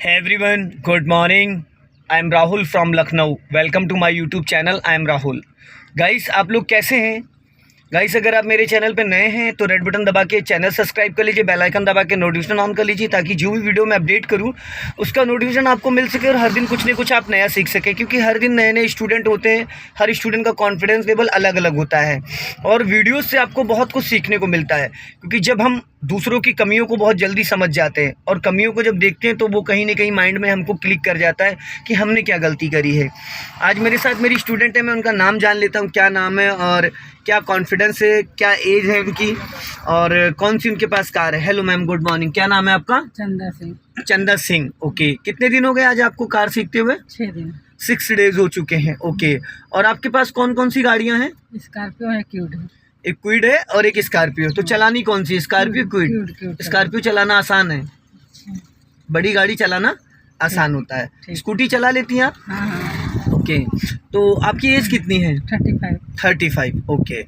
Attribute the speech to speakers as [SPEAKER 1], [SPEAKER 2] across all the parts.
[SPEAKER 1] Hey everyone, good morning. I am Rahul from Lucknow. Welcome to my YouTube channel. I am Rahul. Guys, आप लोग कैसे हैं? Guys, अगर आप मेरे चैनल पे नए हैं तो रेड बटन दबा के चैनल सब्सक्राइब कर लीजिए, बेल आइकन दबा के नोटिफिकेशन ऑन कर लीजिए ताकि जो भी वीडियो मैं अपडेट करूं उसका नोटिफिकेशन आपको मिल सके और हर दिन कुछ न कुछ आप नया सीख सकें, क्योंकि हर दिन नए नए स्टूडेंट होते हैं। हर स्टूडेंट का कॉन्फिडेंस लेवल अलग अलग होता है और वीडियोज़ से आपको बहुत कुछ सीखने को मिलता है, क्योंकि जब हम दूसरों की कमियों को बहुत जल्दी समझ जाते हैं और कमियों को जब देखते हैं तो वो कहीं ना कहीं माइंड में हमको क्लिक कर जाता है कि हमने क्या गलती करी है। आज मेरे साथ मेरी स्टूडेंट है, मैं उनका नाम जान लेता हूँ। क्या नाम है और क्या कॉन्फिडेंस है, क्या एज है उनकी और कौन सी उनके पास कार है। Hello ma'am, good morning. क्या नाम है आपका?
[SPEAKER 2] चंदा सिंह।
[SPEAKER 1] चंदा सिंह। ओके, कितने दिन हो गए आज आपको कार सीखते हुए?
[SPEAKER 2] 6 दिन।
[SPEAKER 1] 6 डेज हो चुके हैं। ओके, और आपके पास कौन कौन सी गाड़ियाँ हैं?
[SPEAKER 2] स्कॉर्पियो है, क्यूट है।
[SPEAKER 1] एक क्विड है और एक स्कॉर्पियो। तो चलानी कौन सी, स्कॉर्पियो क्विड? स्कॉर्पियो चलाना आसान है, बड़ी गाड़ी चलाना आसान होता है। स्कूटी चला लेती हैं आप?
[SPEAKER 2] हाँ।
[SPEAKER 1] ओके, तो आपकी एज कितनी है?
[SPEAKER 2] 35।
[SPEAKER 1] ओके,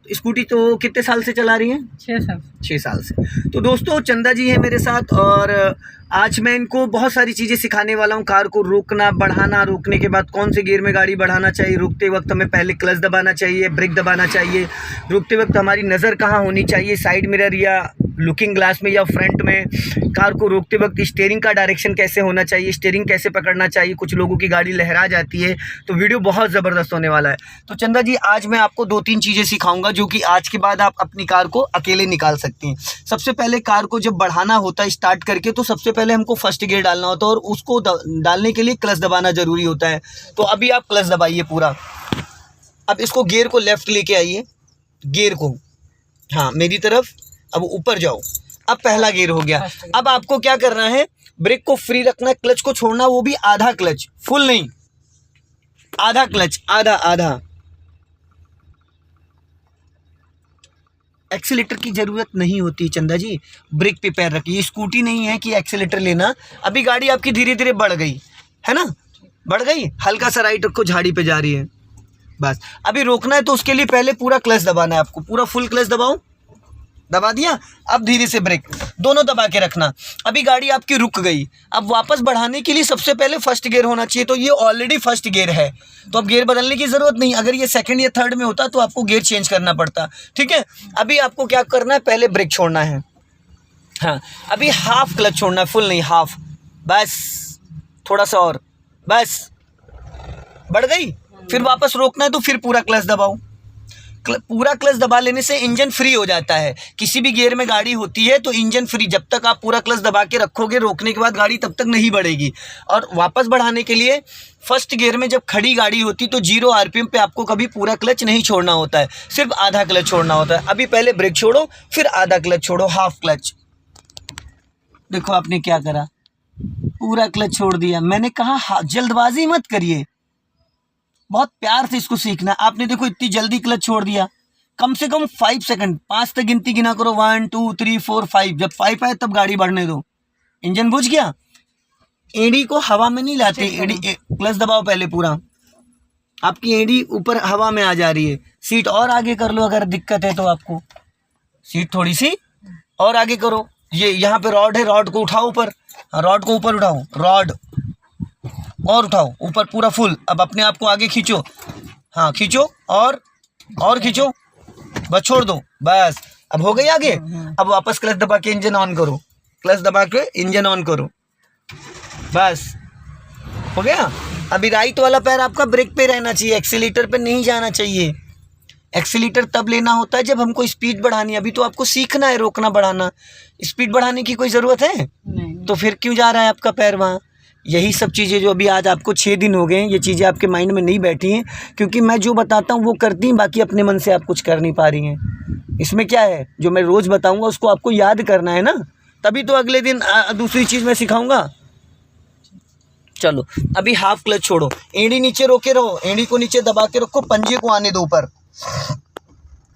[SPEAKER 1] स्कूटी तो कितने साल से चला रही हैं?
[SPEAKER 2] 6 साल।
[SPEAKER 1] 6 साल से। तो दोस्तों, चंदा जी है मेरे साथ और आज मैं इनको बहुत सारी चीज़ें सिखाने वाला हूँ। कार को रोकना, बढ़ाना, रोकने के बाद कौन से गियर में गाड़ी बढ़ाना चाहिए, रुकते वक्त हमें पहले क्लच दबाना चाहिए, ब्रेक दबाना चाहिए, रुकते वक्त हमारी नज़र कहाँ होनी चाहिए, साइड मिरर या लुकिंग ग्लास में या फ्रंट में, कार को रोकते वक्त स्टीयरिंग का डायरेक्शन कैसे होना चाहिए, स्टीयरिंग कैसे पकड़ना चाहिए। कुछ लोगों की गाड़ी लहरा जाती है, तो वीडियो बहुत ज़बरदस्त होने वाला है। तो चंदा जी, आज मैं आपको 2-3 चीज़ें सिखाऊंगा जो कि आज के बाद आप अपनी कार को अकेले निकाल सकती हैं। सबसे पहले कार को जब बढ़ाना होता है स्टार्ट करके, तो सबसे पहले हमको फर्स्ट गियर डालना होता है और उसको डालने के लिए क्लच दबाना ज़रूरी होता है। तो अभी आप क्लच दबाइए पूरा। अब इसको गियर को लेफ़्ट लेके आइए, गियर को, हाँ मेरी तरफ। अब ऊपर जाओ। अब पहला गियर हो गया। अब आपको क्या करना है, ब्रेक को फ्री रखना है, क्लच को छोड़ना, वो भी आधा क्लच, फुल नहीं, आधा क्लच, आधा आधा। एक्सीलेटर की ज़रूरत नहीं होती चंदा जी, ब्रेक पे पैर रखिए। स्कूटी नहीं है कि एक्सीलेटर लेना। अभी गाड़ी आपकी धीरे धीरे बढ़ गई है ना, बढ़ गई, हल्का सा राइट रखो, झाड़ी पे जा रही है, बस। अभी रोकना है तो उसके लिए पहले पूरा क्लच दबाना है आपको, पूरा फुल क्लच दबाओ, दबा दिया। अब धीरे से ब्रेक दोनों दबा के रखना। अभी गाड़ी आपकी रुक गई। अब वापस बढ़ाने के लिए सबसे पहले फर्स्ट गियर होना चाहिए, तो ये ऑलरेडी फर्स्ट गियर है, तो अब गियर बदलने की ज़रूरत नहीं। अगर ये सेकंड या थर्ड में होता तो आपको गियर चेंज करना पड़ता, ठीक है। अभी आपको क्या करना है, पहले ब्रेक छोड़ना है, हाँ। अभी हाफ क्लच छोड़ना है, फुल नहीं, हाफ, बस। थोड़ा सा और, बस, बढ़ गई। फिर वापस रोकना है तो फिर पूरा क्लच दबाओ। पूरा क्लच दबा लेने से इंजन फ्री हो जाता है। किसी भी गियर में गाड़ी होती है तो इंजन फ्री, जब तक आप पूरा क्लच दबा के रखोगे रोकने के बाद गाड़ी तब तक नहीं बढ़ेगी। और वापस बढ़ाने के लिए फर्स्ट गियर में जब खड़ी गाड़ी होती तो 0 आरपीएम पे आपको कभी पूरा क्लच नहीं छोड़ना होता है, सिर्फ आधा क्लच छोड़ना होता है। अभी पहले ब्रेक छोड़ो, फिर आधा क्लच छोड़ो, हाफ क्लच। देखो आपने क्या करा, पूरा क्लच छोड़ दिया। मैंने कहा जल्दबाजी मत करिए, बहुत प्यार से इसको सीखना। आपने देखो इतनी जल्दी क्लच छोड़ दिया। कम से कम 5 सेकंड, 5 तक गिनती गिना करो, 1 2 3 4 5। जब 5 आए तब गाड़ी बढ़ने दो। इंजन बुझ गया। एड़ी को हवा में नहीं लाते, एड़ी क्लच दबाओ पहले पूरा। आपकी एड़ी ऊपर हवा में आ जा रही है। सीट और आगे कर लो अगर दिक्कत है तो, आपको सीट थोड़ी सी और आगे करो। ये यहाँ पे रॉड है, रॉड को उठाओ ऊपर, रॉड को ऊपर उठाओ, रॉड और उठाओ ऊपर पूरा फुल। अब अपने आप को आगे खींचो, हाँ खींचो और खींचो, बस छोड़ दो, बस। अब हो गई आगे। अब वापस क्लच दबा के इंजन ऑन करो, क्लच दबा के इंजन ऑन करो, बस हो गया। अभी राइट वाला पैर आपका ब्रेक पे रहना चाहिए, एक्सीलेटर पे नहीं जाना चाहिए। एक्सीलेटर तब लेना होता है जब हमको स्पीड बढ़ानी है। अभी तो आपको सीखना है रोकना बढ़ाना, स्पीड बढ़ाने की कोई ज़रूरत है
[SPEAKER 2] नहीं।
[SPEAKER 1] तो फिर क्यों जा रहा है आपका पैर वहाँ। यही सब चीज़ें जो अभी आज आपको 6 दिन हो गए हैं, ये चीज़ें आपके माइंड में नहीं बैठी हैं, क्योंकि मैं जो बताता हूँ वो करती हैं, बाकी अपने मन से आप कुछ कर नहीं पा रही हैं। इसमें क्या है, जो मैं रोज़ बताऊँगा उसको आपको याद करना है ना, तभी तो अगले दिन दूसरी चीज़ मैं सिखाऊँगा। चलो, अभी हाफ क्लच छोड़ो, एड़ी नीचे रोके रहो, एड़ी को नीचे दबा के रखो, पंजे को आने दो ऊपर,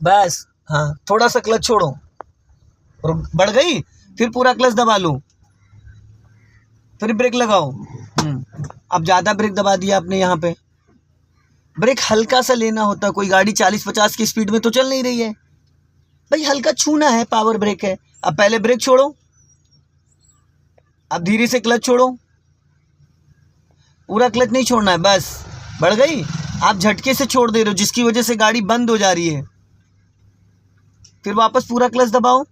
[SPEAKER 1] बस, हाँ। थोड़ा सा क्लच छोड़ो, बढ़ गई, फिर पूरा क्लच दबा लो, फिर ब्रेक लगाओ। अब ज़्यादा ब्रेक दबा दिया आपने। यहाँ पे ब्रेक हल्का सा लेना होता है। कोई गाड़ी 40-50 की स्पीड में तो चल नहीं रही है भाई, हल्का छूना है, पावर ब्रेक है। अब पहले ब्रेक छोड़ो, अब धीरे से क्लच छोड़ो, पूरा क्लच नहीं छोड़ना है, बस बढ़ गई। आप झटके से छोड़ दे रहे हो जिसकी वजह से गाड़ी बंद हो जा रही है। फिर वापस पूरा क्लच दबाओ,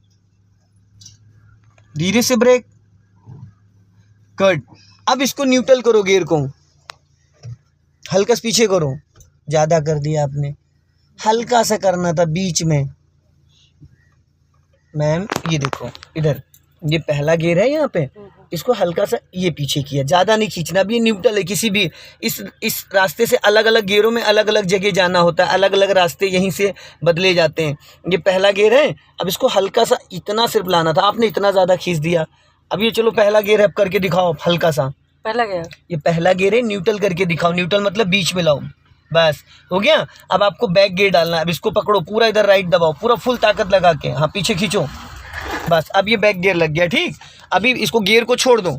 [SPEAKER 1] धीरे से ब्रेक, कट। अब इसको न्यूट्रल करो, गियर को हल्का से पीछे करो, ज़्यादा कर दिया आपने, हल्का सा करना था बीच में। मैम ये देखो इधर, ये पहला गियर है यहाँ पे, इसको हल्का सा ये पीछे किया, ज़्यादा नहीं खींचना। अब ये न्यूट्रल है, किसी भी इस रास्ते से अलग अलग गियरों में अलग अलग जगह जाना होता है, अलग अलग रास्ते यहीं से बदले जाते हैं। ये पहला गियर है, अब इसको हल्का सा इतना सिर्फ लाना था, आपने इतना ज़्यादा खींच दिया। अब ये चलो पहला गियर है, अब करके दिखाओ हल्का सा।
[SPEAKER 2] पहला गियर,
[SPEAKER 1] ये पहला गियर है, न्यूट्रल करके दिखाओ। न्यूट्रल मतलब बीच में लाओ, बस हो गया। अब आपको बैक गियर डालना है। अब इसको पकड़ो, पूरा इधर राइट दबाओ, पूरा फुल ताकत लगा के, हाँ पीछे खींचो, बस। अब ये बैक गियर लग गया, ठीक। अभी इसको गियर को छोड़ दो,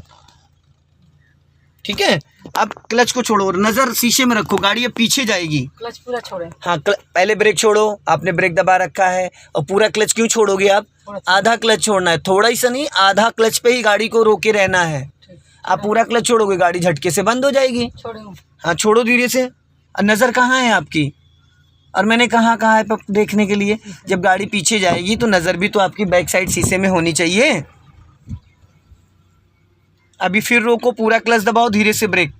[SPEAKER 1] ठीक है। अब क्लच को छोड़ो, नज़र शीशे में रखो, गाड़ी अब पीछे जाएगी।
[SPEAKER 2] क्लच पूरा छोड़े।
[SPEAKER 1] हाँ, पहले ब्रेक छोड़ो, आपने ब्रेक दबा रखा है, और पूरा क्लच क्यों छोड़ोगे आप? आधा क्लच छोड़ना है, थोड़ा ही सा नहीं, आधा क्लच पे ही गाड़ी को रोके रहना है। आप पूरा क्लच छोड़ोगे, गाड़ी झटके से बंद हो जाएगी। हाँ छोड़ो धीरे से। नज़र कहाँ है आपकी? और मैंने कहाँ है देखने के लिए? जब गाड़ी पीछे जाएगी तो नज़र भी तो आपकी बैक साइड शीशे में होनी चाहिए। अभी फिर रोको, पूरा क्लच दबाओ, धीरे से ब्रेक,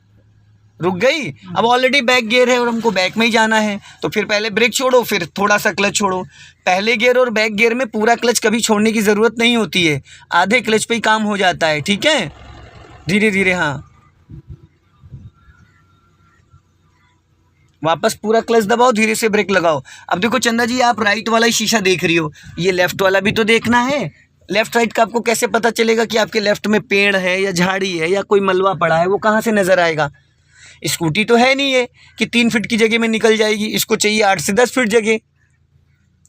[SPEAKER 1] रुक गई। अब ऑलरेडी बैक गियर है और हमको बैक में ही जाना है, तो फिर पहले ब्रेक छोड़ो, फिर थोड़ा सा क्लच छोड़ो। पहले गियर और बैक गियर में पूरा क्लच कभी छोड़ने की ज़रूरत नहीं होती है, आधे क्लच पे ही काम हो जाता है, ठीक है। धीरे धीरे, हाँ वापस पूरा क्लच दबाओ, धीरे से ब्रेक लगाओ। अब देखो चंदा जी, आप राइट वाला ही शीशा देख रही हो, ये लेफ्ट वाला भी तो देखना है। लेफ्ट राइट का आपको कैसे पता चलेगा कि आपके लेफ्ट में पेड़ है या झाड़ी है या कोई मलबा पड़ा है? वो कहाँ से नज़र आएगा? स्कूटी तो है नहीं है कि 3 फीट की जगह में निकल जाएगी, इसको चाहिए 8 से 10 फीट जगह।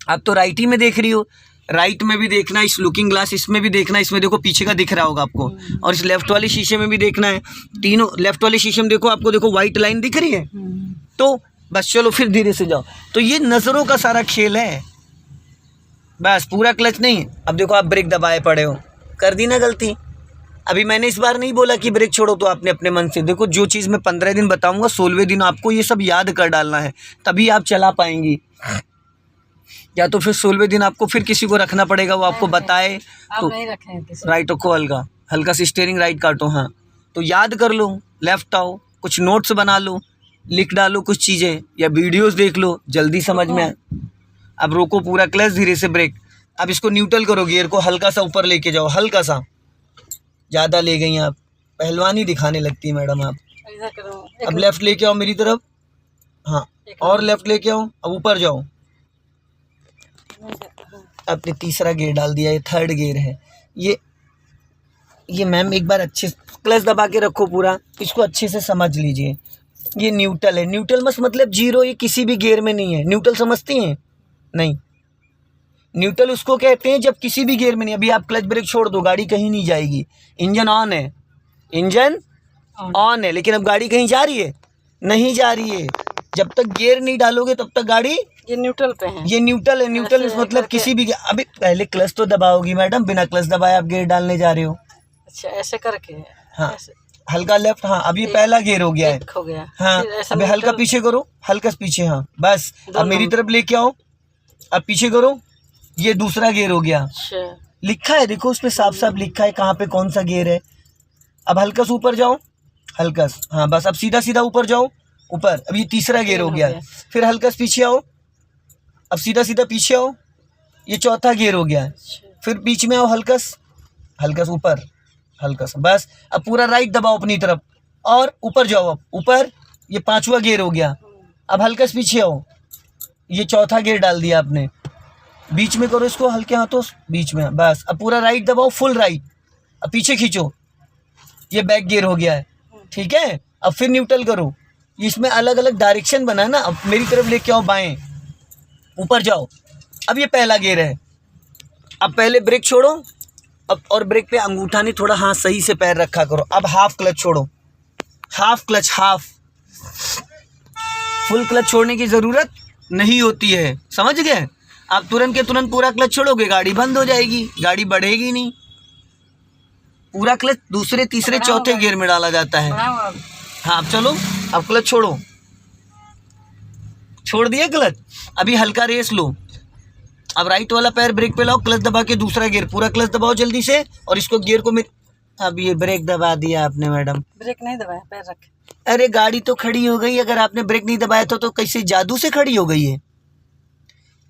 [SPEAKER 1] आप तो राइट ही में देख रही हो, राइट में भी देखना, इस लुकिंग ग्लास इसमें भी देखना, इसमें देखो पीछे का दिख रहा होगा आपको, और इस लेफ्ट वाले शीशे में भी देखना है। तीनों लेफ्ट वाले शीशे में देखो, आपको देखो वाइट लाइन दिख रही है, तो बस चलो फिर धीरे से जाओ। तो ये नज़रों का सारा खेल है, बस पूरा क्लच नहीं। अब देखो आप ब्रेक दबाए पड़े हो, कर दी ना गलती। अभी मैंने इस बार नहीं बोला कि ब्रेक छोड़ो, तो आपने अपने मन से देखो, जो चीज़ मैं 15 दिन बताऊंगा, 16वें दिन आपको ये सब याद कर डालना है, तभी आप चला पाएंगी। या तो फिर 16वें दिन आपको फिर किसी को रखना पड़ेगा, वो आपको बताए। तो
[SPEAKER 2] नहीं रखें किसी।
[SPEAKER 1] राइट रखो, हल्का हल्का से स्टीयरिंग राइट काटो, हाँ तो याद कर लो। लेफ्ट आओ, कुछ नोट्स बना लो, लिख डालो कुछ चीज़ें, या वीडियोस देख लो, जल्दी समझ में आए। अब रोको, पूरा क्लच, धीरे से ब्रेक। अब इसको न्यूट्रल करो, गियर को हल्का सा ऊपर लेके जाओ, हल्का सा, ज़्यादा ले गई आप, पहलवानी दिखाने लगती है मैडम आप। अब लेफ़्ट लेके आओ मेरी तरफ, हाँ और लेफ़्ट लेके आओ, अब ऊपर जाओ। आपने तीसरा गियर डाल दिया, ये थर्ड गियर है। ये मैम एक बार अच्छे क्लच दबा के रखो, पूरा इसको अच्छे से समझ लीजिए। ये न्यूट्रल है, न्यूट्रल मतलब जीरो, ये किसी भी गियर में नहीं है। न्यूट्रल समझती हैं? नहीं, न्यूट्रल उसको कहते हैं जब किसी भी गियर में नहीं। अभी आप क्लच ब्रेक छोड़ दो, गाड़ी कहीं नहीं जाएगी, इंजन ऑन है, इंजन ऑन है, लेकिन अब गाड़ी कहीं जा रही है? नहीं जा रही है। जब तक गियर नहीं डालोगे तब तक गाड़ी,
[SPEAKER 2] ये न्यूट्रल पे है,
[SPEAKER 1] ये न्यूट्रल है। न्यूट्रल मतलब किसी भी, अभी पहले क्लच तो दबाओगी मैडम, बिना क्लच दबाए आप गियर डालने जा रहे हो।
[SPEAKER 2] अच्छा ऐसे करके,
[SPEAKER 1] हाँ हल्का लेफ्ट, हाँ अब ये पहला गियर हो गया है,
[SPEAKER 2] हो गया।
[SPEAKER 1] हाँ अभी हल्का पीछे करो, हल्का पीछे, हाँ बस। अब मेरी तरफ लेके आओ, अब पीछे करो, ये दूसरा गियर हो गया। लिखा है देखो, उसमें साफ साफ लिखा है कहाँ पे कौन सा गियर है। अब हल्का से ऊपर जाओ, हल्का, हाँ बस। अब सीधा सीधा ऊपर जाओ, ऊपर। अब ये तीसरा गियर हो गया। फिर हल्का से पीछे आओ, अब सीधा सीधा पीछे आओ, ये चौथा गियर हो गया। फिर बीच में आओ, हल्का से ऊपर, हल्का सा, बस। अब पूरा राइट दबाओ अपनी तरफ और ऊपर जाओ, अब ऊपर, ये 5वां गियर हो गया। अब हल्का से पीछे आओ, ये चौथा गियर डाल दिया आपने। बीच में करो इसको, हल्के हाथों बीच में, बस। अब पूरा राइट दबाओ, फुल राइट। अब पीछे खींचो, ये बैक गियर हो गया है, ठीक है। अब फिर न्यूट्रल करो, इसमें अलग अलग डायरेक्शन बना है ना। अब मेरी तरफ लेके आओ, बाएं, ऊपर जाओ। अब ये पहला गियर है। अब पहले ब्रेक छोड़ो, अब और ब्रेक पे अंगूठा नहीं, थोड़ा हाथ सही से पैर रखा करो। अब हाफ क्लच छोड़ो, half clutch, half. Full clutch छोड़ने की ज़रूरत नहीं होती है, समझ गए। आप तुरंत के तुरंत पूरा क्लच छोड़ोगे, गाड़ी बंद हो जाएगी, गाड़ी बढ़ेगी नहीं। पूरा क्लच दूसरे तीसरे चौथे गियर में डाला जाता है। हाँ अब चलो, अब क्लच छोड़ो, छोड़ दिया क्लच। अभी हल्का रेस लो। अब राइट वाला पैर ब्रेक पे लाओ, क्लच दबा के दूसरा गियर, पूरा क्लच दबाओ जल्दी से, और इसको गियर को अब ये ब्रेक दबा दिया आपने मैडम।
[SPEAKER 2] ब्रेक नहीं दबाया, पैर रख।
[SPEAKER 1] अरे गाड़ी तो खड़ी हो गई, अगर आपने ब्रेक नहीं दबाया तो कैसे जादू से खड़ी हो गई है?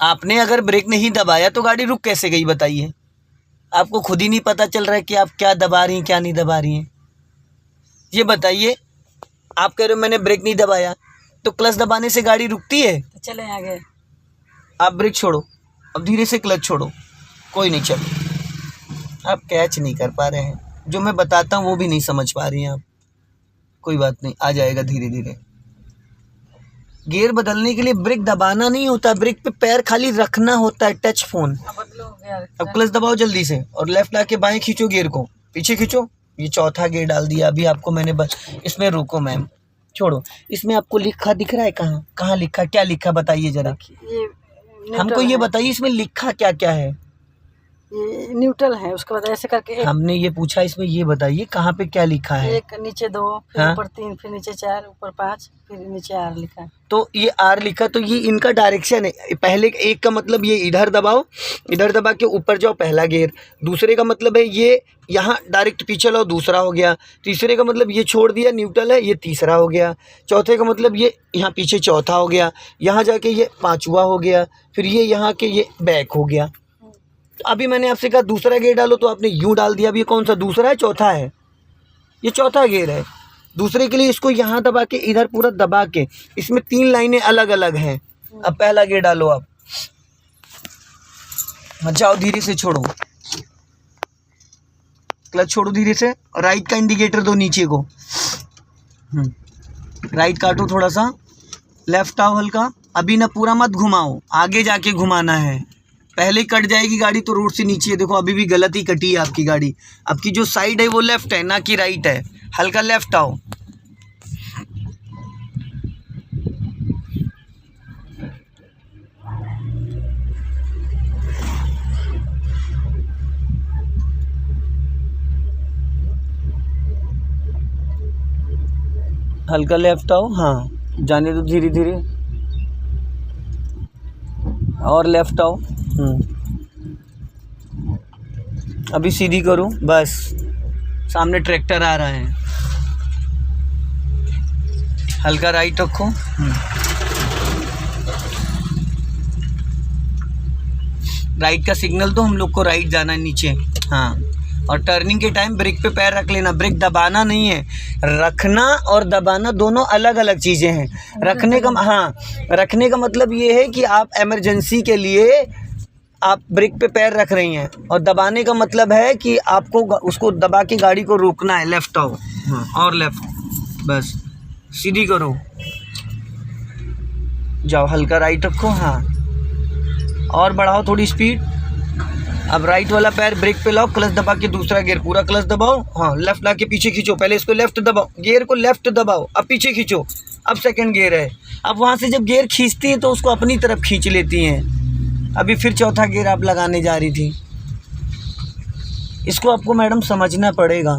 [SPEAKER 1] आपने अगर ब्रेक नहीं दबाया तो गाड़ी रुक कैसे गई बताइए? आपको खुद ही नहीं पता चल रहा है कि आप क्या दबा रही हैं क्या नहीं दबा रही हैं। ये बताइए, आप कह रहे हो मैंने ब्रेक नहीं दबाया, तो क्लच दबाने से गाड़ी रुकती है?
[SPEAKER 2] तो चले आगे।
[SPEAKER 1] आप ब्रेक छोड़ो, अब धीरे से क्लच छोड़ो, कोई नहीं चलो। आप कैच नहीं कर पा रहे हैं, जो मैं बताता हूँ वो भी नहीं समझ पा रही हैं आप। कोई बात नहीं, आ जाएगा धीरे धीरे। गियर बदलने के लिए ब्रेक दबाना नहीं होता, ब्रेक पे पैर खाली रखना होता है, टच फोन।
[SPEAKER 2] अब बदलो गियर।
[SPEAKER 1] अब क्लच दबाओ जल्दी से, और लेफ्ट लाके बाएं खींचो गियर को, पीछे खींचो। ये चौथा गियर डाल दिया अभी आपको मैंने, बस इसमें रुको मैम, छोड़ो। इसमें आपको लिखा दिख रहा है? कहाँ कहाँ लिखा, क्या लिखा बताइए जरा,
[SPEAKER 2] ये
[SPEAKER 1] हमको ये बताइए इसमें लिखा क्या क्या है।
[SPEAKER 2] ये न्यूट्रल है, उसके बाद ऐसे करके एक,
[SPEAKER 1] हमने ये पूछा, इसमें ये बताइए कहाँ पे क्या लिखा है।
[SPEAKER 2] एक नीचे 2, फिर
[SPEAKER 1] हाँ?
[SPEAKER 2] ऊपर 3, फिर नीचे 4, ऊपर 5, फिर नीचे R लिखा है।
[SPEAKER 1] तो ये आर लिखा, तो ये इनका डायरेक्शन है। पहले एक का मतलब ये इधर दबाओ, इधर दबा के ऊपर जाओ, पहला गियर। दूसरे का मतलब है ये यहाँ डायरेक्ट पीछे लाओ, दूसरा हो गया। तीसरे का मतलब ये छोड़ दिया, न्यूट्रल है, ये तीसरा हो गया। चौथे का मतलब ये यहाँ पीछे चौथा हो गया, यहाँ जाके ये पाँचवा हो गया, फिर ये यहाँ के ये बैक हो गया। तो अभी मैंने आपसे कहा दूसरा गियर डालो, तो आपने यूँ डाल दिया। अब ये कौन सा दूसरा है चौथा है? ये चौथा गियर है। दूसरे के लिए इसको यहाँ दबा के, इधर पूरा दबा के, इसमें 3 लाइनें अलग अलग हैं। अब पहला गियर डालो आप, जाओ धीरे से छोड़ो, क्लच छोड़ो धीरे से, और राइट का इंडिकेटर दो नीचे को। राइट काटो थोड़ा सा, लेफ्ट आओ हल्का। अभी ना पूरा मत घुमाओ, आगे जाके घुमाना है। पहले कट जाएगी गाड़ी तो रोड से नीचे। देखो अभी भी गलत ही कटी है आपकी गाड़ी। आपकी जो साइड है वो लेफ्ट है, ना कि राइट है। हल्का लेफ्ट आओ, हल्का लेफ्ट आओ। हाँ जाने दो धीरे धीरे, और लेफ्ट आओ। अभी सीधी करो, बस सामने ट्रैक्टर आ रहा है। हल्का राइट रखो। राइट का सिग्नल तो हम लोग को राइट जाना है नीचे। हाँ, और टर्निंग के टाइम ब्रेक पे पैर रख लेना। ब्रेक दबाना नहीं है, रखना और दबाना दोनों अलग अलग चीज़ें हैं। रखने का, हाँ, रखने का मतलब ये है कि आप इमरजेंसी के लिए आप ब्रेक पे पैर रख रही हैं, और दबाने का मतलब है कि आपको उसको दबा के गाड़ी को रोकना है। लेफ्ट आओ, हाँ, और लेफ्ट, बस सीधी करो, जाओ। हल्का राइट रखो, हाँ, और बढ़ाओ थोड़ी स्पीड। अब राइट वाला पैर ब्रेक पे लाओ, क्लच दबा के दूसरा गियर, पूरा क्लच दबाओ। हाँ, लेफ्ट ला के पीछे खींचो। पहले इसको लेफ्ट दबाओ, गियर को लेफ्ट दबाओ, अब पीछे खींचो। अब सेकंड गियर है। अब वहाँ से जब गियर खींचती हैं तो उसको अपनी तरफ खींच लेती हैं। अभी फिर चौथा गियर आप लगाने जा रही थी। इसको आपको मैडम समझना पड़ेगा,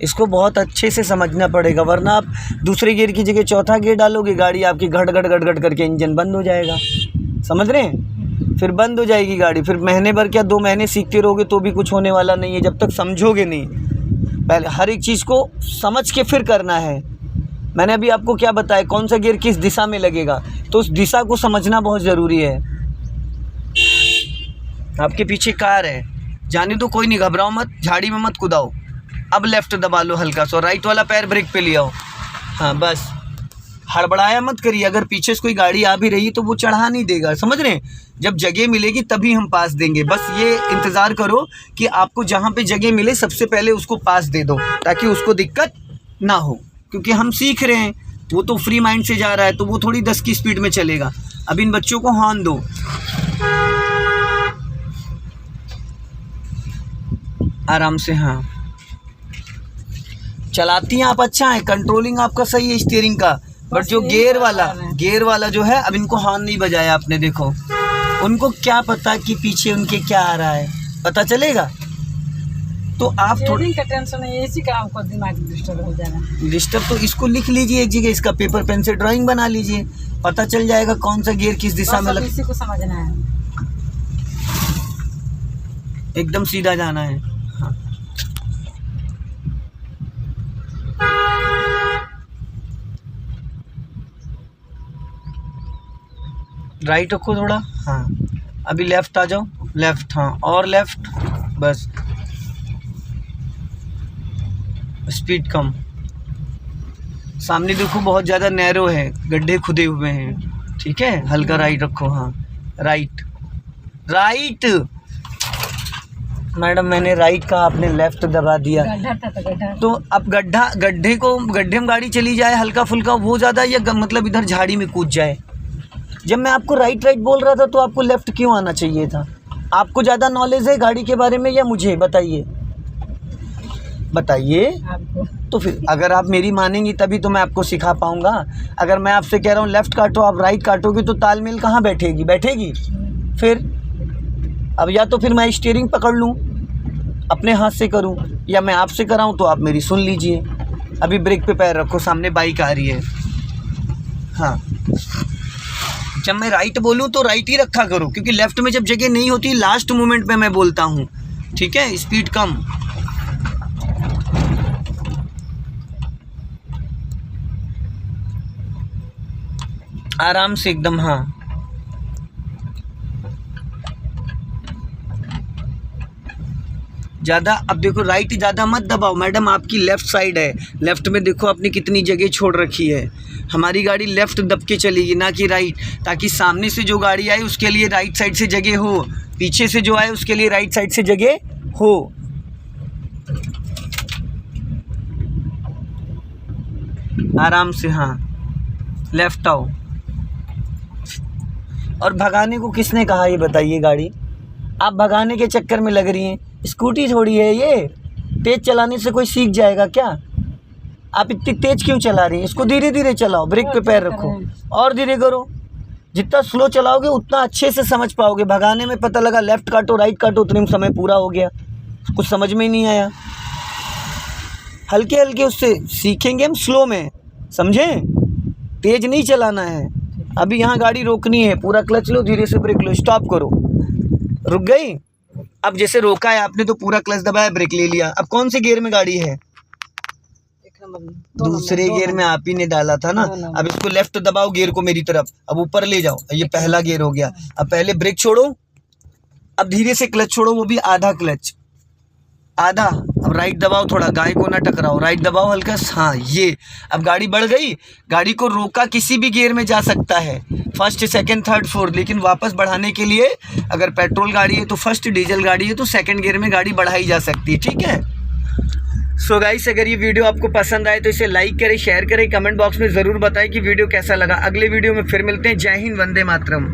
[SPEAKER 1] इसको बहुत अच्छे से समझना पड़ेगा, वरना आप दूसरे गियर की जगह चौथा गियर डालोगे, गाड़ी आपकी घट घट घट घट करके इंजन बंद हो जाएगा। समझ रहे हैं? फिर बंद हो जाएगी गाड़ी। फिर महीने भर क्या 2 महीने सीखते रहोगे तो भी कुछ होने वाला नहीं है, जब तक समझोगे नहीं। पहले हर एक चीज़ को समझ के फिर करना है। मैंने अभी आपको क्या बताया, कौन सा गियर किस दिशा में लगेगा, तो उस दिशा को समझना बहुत ज़रूरी है। आपके पीछे कार है, जाने दो, कोई नहीं, घबराओ मत, झाड़ी में मत कूदाओ। अब लेफ्ट दबा लो हल्का सा, राइट वाला पैर ब्रेक पे ले आओ। हाँ, बस हड़बड़ाया मत करिए। अगर पीछे से कोई गाड़ी आ भी रही तो वो चढ़ा नहीं देगा, समझ रहे हैं? जब जगह मिलेगी तभी हम पास देंगे। बस ये इंतज़ार करो कि आपको जहाँ पे जगह मिले सबसे पहले उसको पास दे दो, ताकि उसको दिक्कत ना हो। क्योंकि हम सीख रहे हैं, वो तो फ्री माइंड से जा रहा है, तो वो थोड़ी 10 की स्पीड में चलेगा। अब इन बच्चों को हॉर्न दो। आराम से, हाँ, चलाती हैं आप, अच्छा है, कंट्रोलिंग आपका सही है स्टीयरिंग का। बट जो गियर वाला जो है, अब इनको हॉर्न नहीं बजाया आपने, देखो उनको क्या पता कि पीछे उनके क्या आ रहा है, पता चलेगा? तो आप थोड़ा
[SPEAKER 2] स्टीयरिंग का टेंशन है, इसी का हमको दिमाग डिस्टर्ब हो जा रहा है।
[SPEAKER 1] डिस्टर्ब, तो इसको लिख लीजिए एक जगह, इसका पेपर पेन से ड्राइंग बना लीजिए, पता चल जाएगा कौन सा गियर किस दिशा
[SPEAKER 2] बस
[SPEAKER 1] में
[SPEAKER 2] अब
[SPEAKER 1] लग,
[SPEAKER 2] इसी को समझना है।
[SPEAKER 1] एकदम सीधा जाना है। हाँ। राइट रखो थोड़ा, हाँ अभी लेफ्ट आ जाओ, लेफ्ट, हाँ और लेफ्ट, बस स्पीड कम। सामने देखो बहुत ज़्यादा नैरो है, गड्ढे खुदे हुए हैं, ठीक है, हल्का राइट रखो, हाँ राइट राइट। मैडम मैंने राइट कहा, आपने लेफ्ट दबा दिया।
[SPEAKER 2] गड्ढा था तो गड्ढा।
[SPEAKER 1] तो अब गड्ढे में गाड़ी चली जाए हल्का फुल्का वो ज़्यादा, या मतलब इधर झाड़ी में कूद जाए। जब मैं आपको राइट बोल रहा था तो आपको लेफ़्ट क्यों आना चाहिए था? आपको ज़्यादा नॉलेज है गाड़ी के बारे में या मुझे? बताइए बताइए।
[SPEAKER 2] आपको
[SPEAKER 1] तो फिर अगर आप मेरी मानेंगी तभी तो मैं आपको सिखा पाऊँगा। अगर मैं आपसे कह रहा हूँ लेफ़्ट काटो, आप राइट काटोगे तो तालमेल कहाँ बैठेगी? फिर अब या तो फिर मैं स्टीयरिंग पकड़ लूँ अपने हाथ से करूँ, या मैं आपसे कराऊँ तो आप मेरी सुन लीजिए। अभी ब्रेक पे पैर रखो, सामने बाइक आ रही है। हाँ, जब मैं राइट बोलूँ तो राइट ही रखा करो, क्योंकि लेफ़्ट में जब जगह नहीं होती लास्ट मोमेंट में मैं बोलता हूँ, ठीक है। स्पीड कम, आराम से एकदम, हाँ ज़्यादा। अब देखो राइट ज़्यादा मत दबाओ मैडम, आपकी लेफ़्ट साइड है, लेफ़्ट में देखो आपने कितनी जगह छोड़ रखी है। हमारी गाड़ी लेफ़्ट दब के चलेगी ना कि राइट, ताकि सामने से जो गाड़ी आए उसके लिए राइट साइड से जगह हो, पीछे से जो आए उसके लिए राइट साइड से जगह हो। आराम से, हाँ लेफ़्ट आओ। और भगाने को किसने कहा ये बताइए? गाड़ी आप भगाने के चक्कर में लग रही हैं। स्कूटी थोड़ी है ये, तेज़ चलाने से कोई सीख जाएगा क्या? आप इतनी तेज़ क्यों चला रही हैं? इसको धीरे धीरे चलाओ, ब्रेक पे पैर रखो और धीरे करो। जितना स्लो चलाओगे उतना अच्छे से समझ पाओगे। भगाने में पता लगा लेफ़्ट काटो राइट काटो, उतने में समय पूरा हो गया, कुछ समझ में ही नहीं आया। हल्के हल्के उससे सीखेंगे हम, स्लो में, समझें? तेज़ नहीं चलाना है। अभी यहाँ गाड़ी रोकनी है, पूरा क्लच लो, धीरे से ब्रेक लो, स्टॉप करो, रुक गई। अब जैसे रोका है आपने तो पूरा क्लच दबाया, ब्रेक ले लिया। अब कौन से गियर में गाड़ी है? दूसरे गियर में आप ही ने डाला था ना। अब इसको लेफ्ट दबाओ गियर को मेरी तरफ, अब ऊपर ले जाओ, ये पहला गियर हो गया। अब पहले ब्रेक छोड़ो, अब धीरे से क्लच छोड़ो, वो भी आधा क्लच, आधा। अब राइट दबाओ, थोड़ा गाय को ना टकराओ, राइट दबाओ हल्का, हाँ ये। अब गाड़ी बढ़ गई, गाड़ी को रोका किसी भी गियर में जा सकता है, फर्स्ट सेकंड थर्ड फोर्थ, लेकिन वापस बढ़ाने के लिए अगर पेट्रोल गाड़ी है तो फर्स्ट, डीजल गाड़ी है तो सेकंड गियर में गाड़ी बढ़ाई जा सकती है, ठीक है। सो गाइस, अगर ये वीडियो आपको पसंद आए तो इसे लाइक करें, शेयर करें, कमेंट बॉक्स में ज़रूर बताएं कि वीडियो कैसा लगा। अगले वीडियो में फिर मिलते हैं। जय हिंद, वंदे मातरम।